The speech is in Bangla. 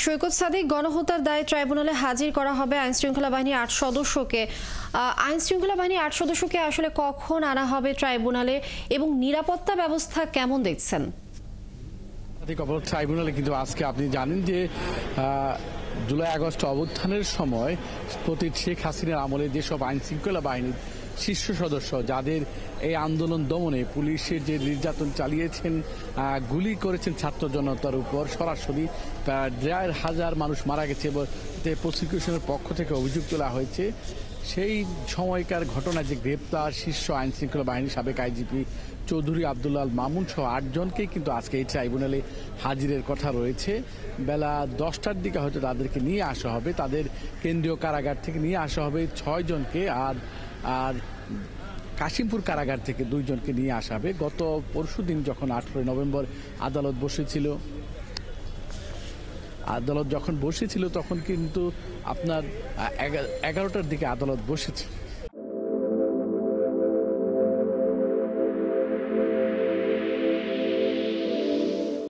সৈকত সাদিক, গণহত্যার দায়ে ট্রাইব্যুনালে হাজির করা হবে আইনশৃঙ্খলা বাহিনীর ৮ সদস্যকে। আইনশৃঙ্খলা বাহিনীর ৮ সদস্যকে আসলে কখন আনা হবে ট্রাইব্যুনালে এবং নিরাপত্তা ব্যবস্থা কেমন দেখছেন? ট্রাইব্যুনালে কিন্তু আজকে আপনি জানেন যে জুলাই আগস্ট অভ্যুত্থানের সময় শেখ হাসিনার আমলে যেসব আইনশৃঙ্খলা বাহিনীর শীর্ষ সদস্য যাদের এই আন্দোলন দমনে পুলিশের যে নির্যাতন চালিয়েছেন, গুলি করেছেন ছাত্র জনতার উপর সরাসরি, ১,৫০০ মানুষ মারা গেছে এবং প্রসিকিউশনের পক্ষ থেকে অভিযোগ তোলা হয়েছে। সেই সময়কার ঘটনায় যে গ্রেপ্তার শীর্ষ আইনশৃঙ্খলা বাহিনীর সাবেক আইজিপি চৌধুরী আবদুল্লাহ আল মামুন সহ ৮ জনকেই কিন্তু আজকে এই ট্রাইব্যুনালে হাজিরের কথা রয়েছে। বেলা 10টার দিকে হয়তো তাদেরকে নিয়ে আসা হবে, তাদের কেন্দ্রীয় কারাগার থেকে নিয়ে আসা হবে ৬ জনকে, আর কাশিমপুর কারাগার থেকে ২ জনকে নিয়ে আসা হবে। গত পরশুদিন যখন 18 নভেম্বর আদালত যখন বসেছিল তখন কিন্তু আপনার 11টার দিকে আদালত বসেছে।